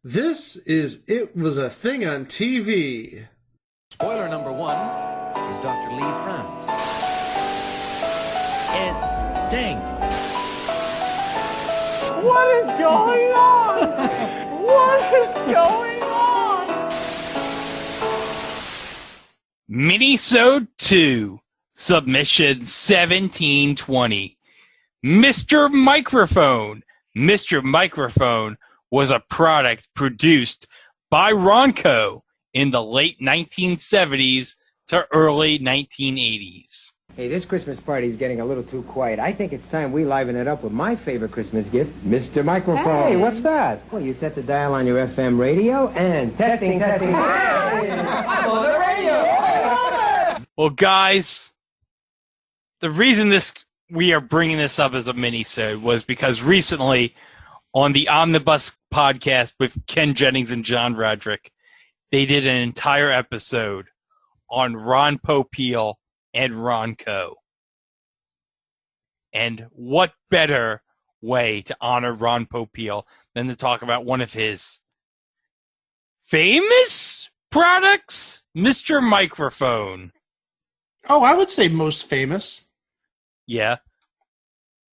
This is It Was a Thing on TV. Spoiler number one is Dr. Lee frowns. It stinks. What is going on? What is going on? Minisode 2, submission 1720. Mr. Microphone. Mr. Microphone was a product produced by Ronco in the late 1970s to early 1980s. Hey, this Christmas party is getting a little too quiet. I think it's time we liven it up with my favorite Christmas gift, Mr. Microphone. Hey, what's that? Well, you set the dial on your FM radio and testing. I'm on the radio. Well, guys, the reason we are bringing this up as a mini-sode was because recently on the Omnibus podcast with Ken Jennings and John Roderick, they did an entire episode on Ron Popeil and Ronco. And what better way to honor Ron Popeil than to talk about one of his famous products, Mr. Microphone. Oh, I would say most famous. Yeah.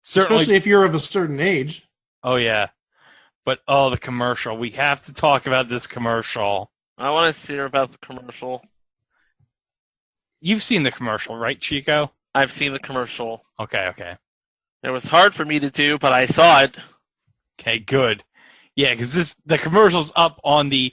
Certainly. Especially if you're of a certain age. Oh, yeah. But, the commercial. We have to talk about this commercial. I want to hear about the commercial. You've seen the commercial, right, Chico? I've seen the commercial. Okay. It was hard for me to do, but I saw it. Okay, good. Yeah, because the commercial's up on the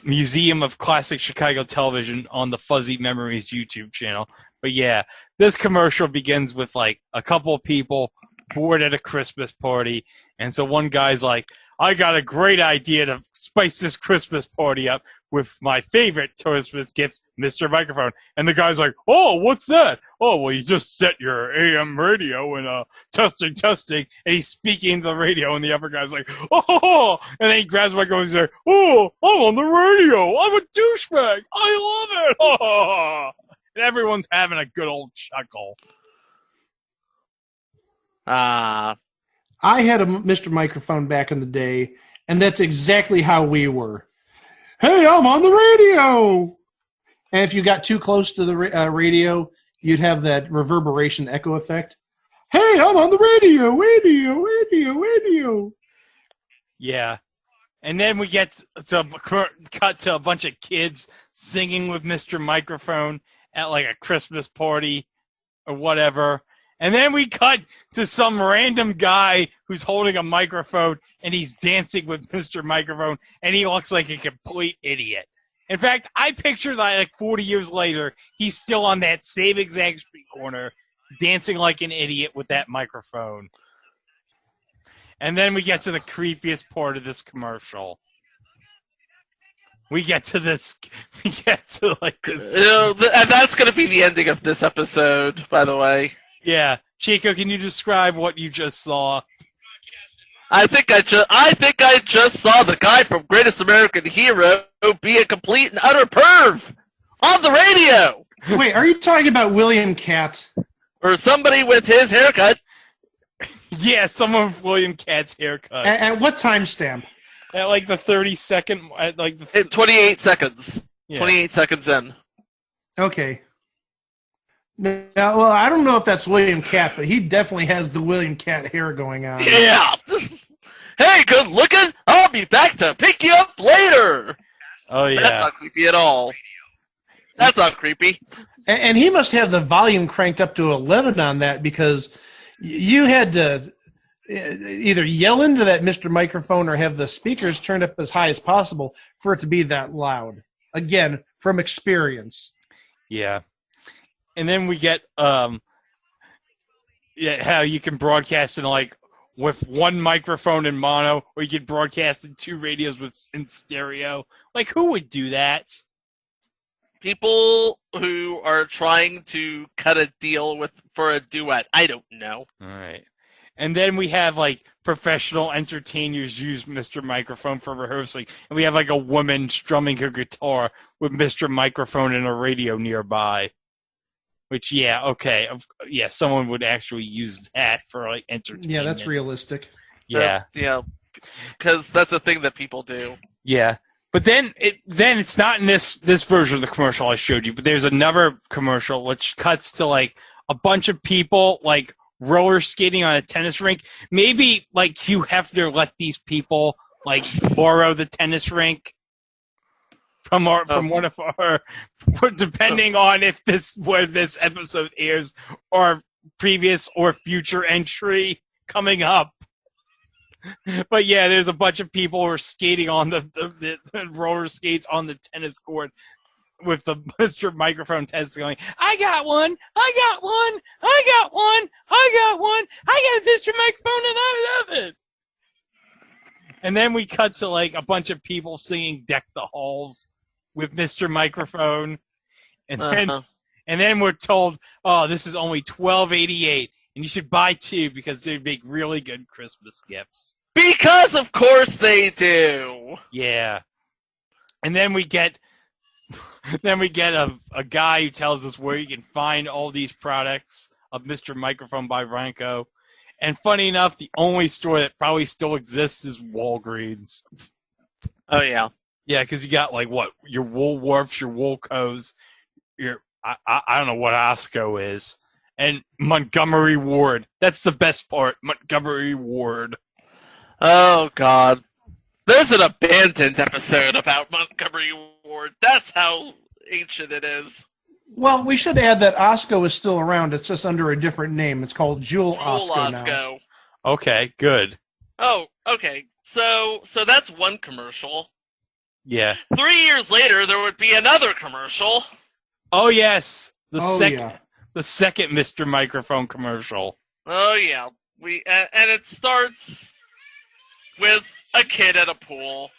Museum of Classic Chicago Television on the Fuzzy Memories YouTube channel. But yeah, this commercial begins with like a couple of people bored at a Christmas party, and so one guy's like, I got a great idea to spice this Christmas party up with my favorite Christmas gift, Mr. Microphone. And the guy's like, oh, what's that? Oh, well, you just set your AM radio and testing. And he's speaking into the radio, and the other guy's like, oh, and then he grabs the microphone and he's like, oh, I'm on the radio. I'm a douchebag. I love it. Oh. And everyone's having a good old chuckle. I had a Mr. Microphone back in the day, and that's exactly how we were. Hey, I'm on the radio! And if you got too close to the radio, you'd have that reverberation echo effect. Hey, I'm on the radio! Radio! Yeah. And then we get to cut to a bunch of kids singing with Mr. Microphone at like a Christmas party or whatever. And then we cut to some random guy who's holding a microphone and he's dancing with Mr. Microphone, and he looks like a complete idiot. In fact, I picture that like 40 years later, he's still on that same exact street corner dancing like an idiot with that microphone. And then we get to the creepiest part of this commercial. We get to like this. And that's going to be the ending of this episode, by the way. Yeah. Chico, can you describe what you just saw? I think I just saw the guy from Greatest American Hero be a complete and utter perv on the radio. Wait, are you talking about William Catt? Or somebody with his haircut. Yeah, someone with William Catt's haircut. At what timestamp? At like the 32nd, at like the 28 seconds. Yeah. 28 seconds in. Okay. Now, well, I don't know if that's William Catt, but he definitely has the William Catt hair going on. Yeah. Hey, good looking. I'll be back to pick you up later. Oh, yeah. That's not creepy at all. That's not creepy. And he must have the volume cranked up to 11 on that, because you had to either yell into that Mr. Microphone or have the speakers turned up as high as possible for it to be that loud. Again, from experience. Yeah. And then we get how you can broadcast in like with one microphone in mono, or you can broadcast in two radios in stereo. Like, who would do that? People who are trying to cut a deal for a duet. I don't know. All right. And then we have like professional entertainers use Mr. Microphone for rehearsing, and we have like a woman strumming her guitar with Mr. Microphone and a radio nearby. Which, yeah, okay. Someone would actually use that for, like, entertainment. Yeah, that's realistic. Yeah. Yeah. because that's a thing that people do. Yeah. But then it's not in this version of the commercial I showed you, but there's another commercial which cuts to like a bunch of people like roller skating on a tennis rink. Maybe like Hugh Hefner let these people like borrow the tennis rink from one of our, depending on if where this episode airs or previous or future entry coming up. But yeah, there's a bunch of people who are skating on the roller skates on the tennis court with the Mr. Microphone test going, I got one, I got one, I got one, I got one, I got a Mr. Microphone and I love it. And then we cut to like a bunch of people singing Deck the Halls with Mr. Microphone. And then we're told, oh, this is only $12.88. And you should buy two because they make really good Christmas gifts. Because of course they do. Yeah. And then we get a guy who tells us where you can find all these products of Mr. Microphone by Ronco. And funny enough, the only store that probably still exists is Walgreens. Oh yeah. Yeah, because you got like what? Your Woolworths, your Woolcos, I don't know what Osco is. And Montgomery Ward. That's the best part. Montgomery Ward. Oh, God. There's an abandoned episode about Montgomery Ward. That's how ancient it is. Well, we should add that Osco is still around. It's just under a different name. It's called Jewel Osco now. Okay, good. Oh, okay. So that's one commercial. Yeah. 3 years later, there would be another commercial. Oh, yes. The Yeah. second Mr. Microphone commercial. Oh yeah, and it starts with a kid at a pool,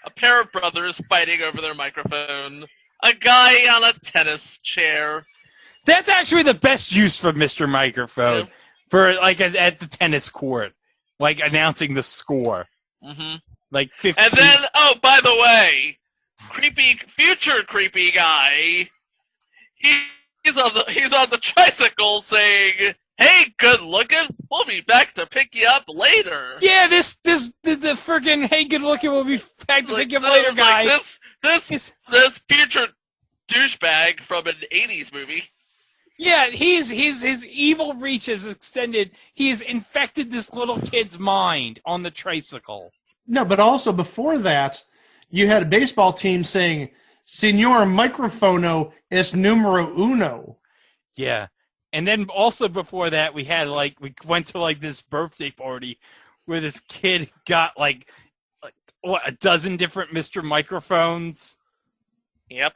a pair of brothers fighting over their microphone, a guy on a tennis chair. That's actually the best use for Mr. Microphone for like at the tennis court, like announcing the score. Mm-hmm. Like 15. And then, oh, by the way, future creepy guy. He's on the tricycle saying, "Hey, good looking. We'll be back to pick you up later." Yeah, the freaking "Hey, good looking. We'll be back to pick you up later" guy. Like this future douchebag from an '80s movie. Yeah, his evil reach is extended. He has infected this little kid's mind on the tricycle. No, but also before that, you had a baseball team saying, Signor Microfono es numero uno. Yeah. And then also before that, we went to like this birthday party where this kid got like what, a dozen different Mr. Microphones. Yep.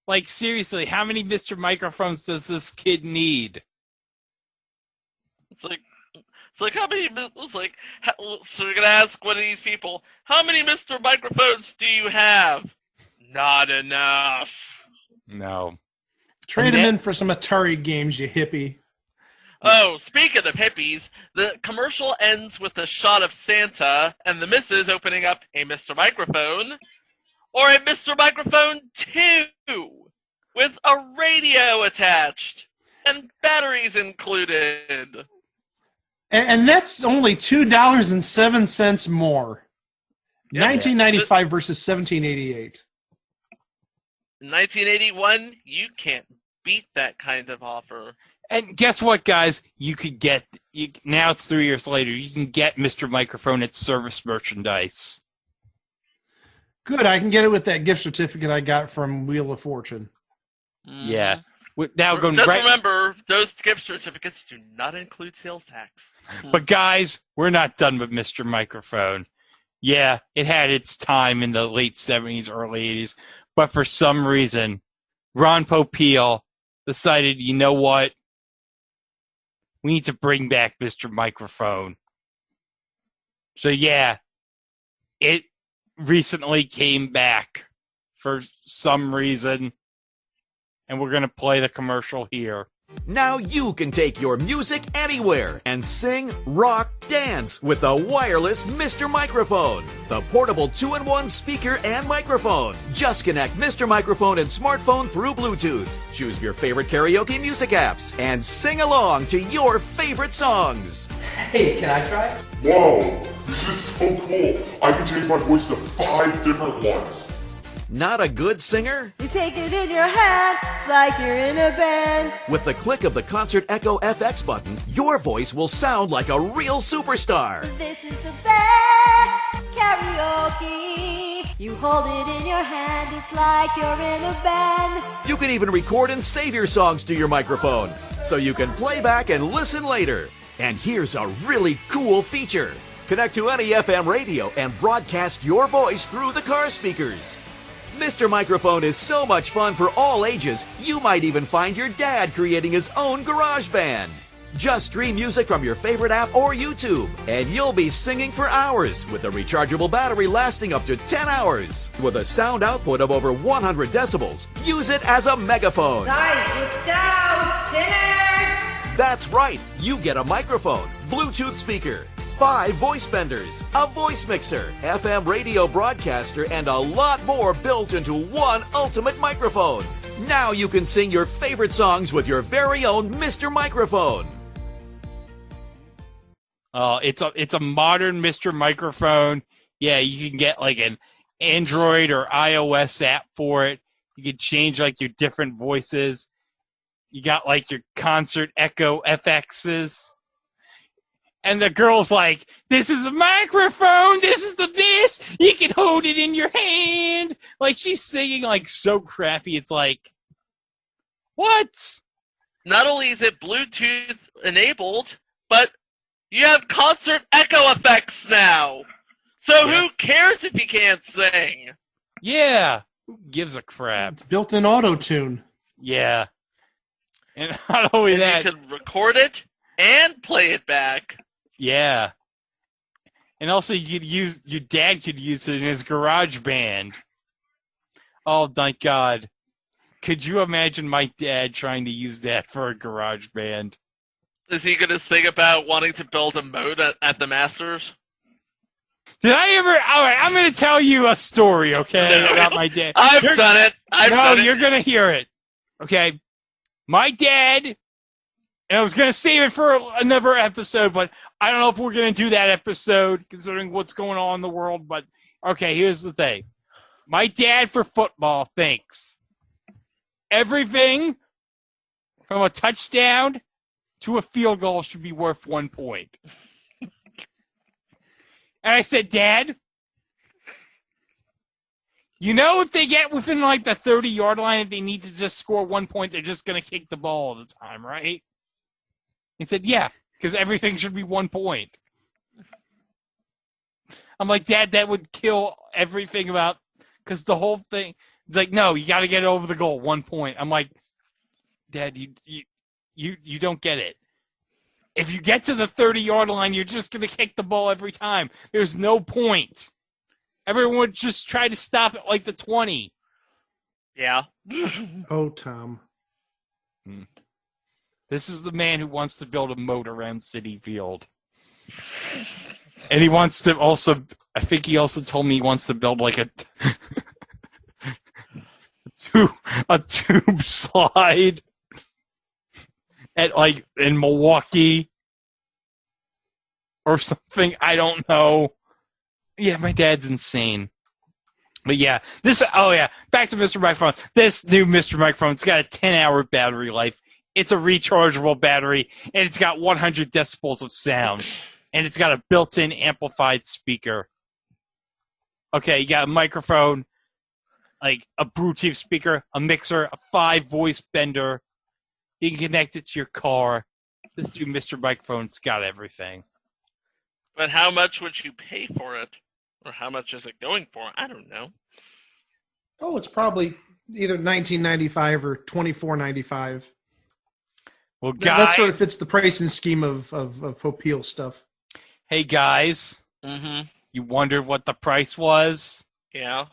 Like seriously, how many Mr. Microphones does this kid need? It's like how many? So we're gonna ask one of these people, how many Mr. Microphones do you have? Not enough. No. Trade him in for some Atari games, you hippie. Oh, speaking of hippies, the commercial ends with a shot of Santa and the missus opening up a Mr. Microphone or a Mr. Microphone 2 with a radio attached and batteries included. And that's only $2.07 more. Yeah. 1995 versus 1788. In 1981, you can't beat that kind of offer. And guess what, guys? Now it's 3 years later. You can get Mr. Microphone at Service Merchandise. Good, I can get it with that gift certificate I got from Wheel of Fortune. Yeah. Now remember, those gift certificates do not include sales tax. But guys, we're not done with Mr. Microphone. Yeah, it had its time in the late 70s, early 80s. But for some reason, Ron Popeil decided, you know what? We need to bring back Mr. Microphone. So yeah, it recently came back for some reason. And we're going to play the commercial here. Now you can take your music anywhere and sing, rock, dance with the wireless Mr. Microphone. The portable 2-in-1 speaker and microphone. Just connect Mr. Microphone and smartphone through Bluetooth. Choose your favorite karaoke music apps and sing along to your favorite songs. Hey, can I try? Whoa, this is so cool. I can change my voice to 5 different ones. Not a good singer? You take it in your hand, it's like you're in a band. With the click of the Concert Echo FX button, your voice will sound like a real superstar. This is the best karaoke. You hold it in your hand, it's like you're in a band. You can even record and save your songs to your microphone, so you can play back and listen later. And here's a really cool feature. Connect to any FM radio and broadcast your voice through the car speakers. Mr. Microphone is so much fun for all ages, you might even find your dad creating his own garage band. Just stream music from your favorite app or YouTube, and you'll be singing for hours with a rechargeable battery lasting up to 10 hours. With a sound output of over 100 decibels, use it as a megaphone. Guys, let's go! Dinner! That's right, you get a microphone, Bluetooth speaker, 5 voice benders, a voice mixer, FM radio broadcaster, and a lot more built into one ultimate microphone. Now you can sing your favorite songs with your very own Mr. Microphone. It's a modern Mr. Microphone. Yeah, you can get like an Android or iOS app for it. You can change like your different voices. You got like your Concert Echo FXs. And the girl's like, this is a microphone. This is the best. You can hold it in your hand. Like, she's singing, like, so crappy. It's like, what? Not only is it Bluetooth enabled, but you have Concert Echo effects now. So who cares if you can't sing? Yeah. Who gives a crap? It's built-in auto-tune. Yeah. And not only And that. you can record it and play it back. Yeah. And also your dad could use it in his garage band. Oh my God. Could you imagine my dad trying to use that for a garage band? Is he going to sing about wanting to build a moat at the Masters? Did I ever? All right, I'm going to tell you a story, okay, about my dad. I've done it. I've done it. You're going to hear it. Okay. My dad, and I was going to save it for another episode, but I don't know if we're going to do that episode considering what's going on in the world. But, okay, here's the thing. My dad for football thinks everything from a touchdown to a field goal should be worth 1 point. And I said, Dad, you know if they get within like the 30-yard line and they need to just score 1 point, they're just going to kick the ball all the time, right? He said, yeah, because everything should be 1 point. I'm like, Dad, that would kill everything about, because the whole thing, it's like, no, you got to get over the goal, 1 point. I'm like, Dad, you don't get it. If you get to the 30-yard line, you're just going to kick the ball every time. There's no point. Everyone would just try to stop at like the 20. Yeah. Oh, Tom. This is the man who wants to build a moat around Citi Field. And he wants to also, I think he also told me he wants to build like a tube slide at like in Milwaukee or something. I don't know. Yeah, my dad's insane. But yeah, back to Mr. Microphone. This new Mr. Microphone, it's got a 10-hour battery life. It's a rechargeable battery, and it's got 100 decibels of sound. And it's got a built-in amplified speaker. Okay, you got a microphone, like a Bluetooth speaker, a mixer, a 5-voice bender. You can connect it to your car. This new Mr. Microphone's got everything. But how much would you pay for it? Or how much is it going for? I don't know. Oh, it's probably either $19.95 or $24.95. Well, guys, that sort of fits the pricing scheme of Hopeel stuff. Hey, guys. Mm-hmm. You wondered what the price was? Yeah.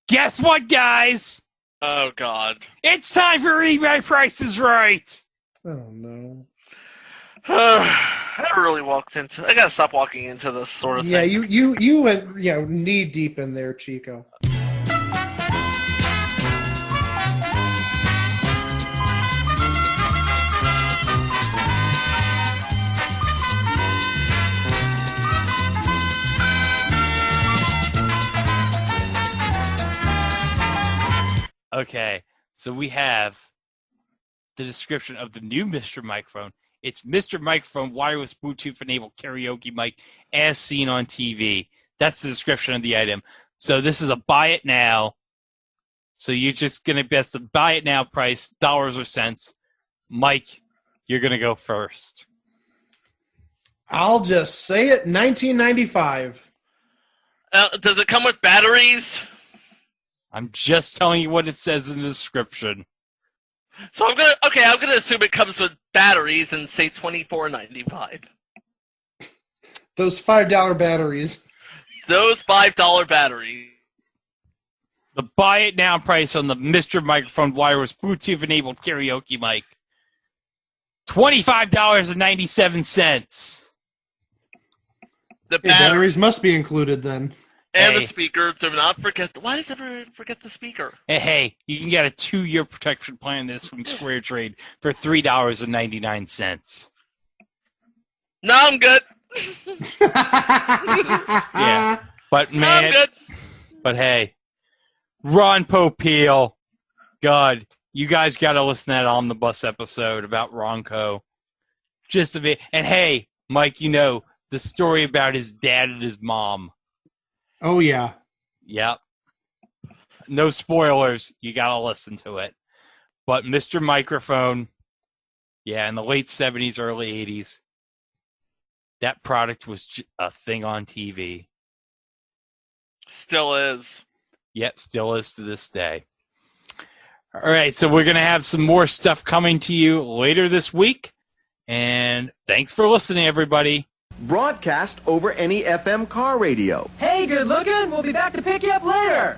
Guess what, guys? Oh, God. It's time for Read My Price is Right. Oh no. I really walked into. I gotta stop walking into this sort of Yeah, thing. you went knee deep in there, Chico. Okay, so we have the description of the new Mr. Microphone. It's Mr. Microphone wireless Bluetooth enabled karaoke mic as seen on TV. That's the description of the item. So this is a buy it now. So you're just going to best the buy it now price, dollars or cents. Mike, you're going to go first. I'll just say it, $19.95. Does it come with batteries? I'm just telling you what it says in the description. So I'm gonna assume it comes with batteries and say $24.95. Those $5 batteries. Those $5 batteries. The buy it now price on the Mr. Microphone wireless Bluetooth enabled karaoke mic. $25.97. The Batteries must be included then. And the speaker. Do not forget. Why does everyone forget the speaker? Hey, you can get a 2-year protection plan this from Square Trade for $3.99. No, I'm good. Yeah, but No, man, I'm good. but hey, Ron Popeil, God, you guys got to listen to that Omnibus episode about Ronco. Just a bit, and hey, Mike, you know the story about his dad and his mom. Oh, yeah. Yep. No spoilers. You got to listen to it. But Mr. Microphone, yeah, in the late 70s, early 80s, that product was a thing on TV. Still is. Yep, still is to this day. All right, so we're going to have some more stuff coming to you later this week. And thanks for listening, everybody. Broadcast over any FM car radio. Hey, good looking. We'll be back to pick you up later.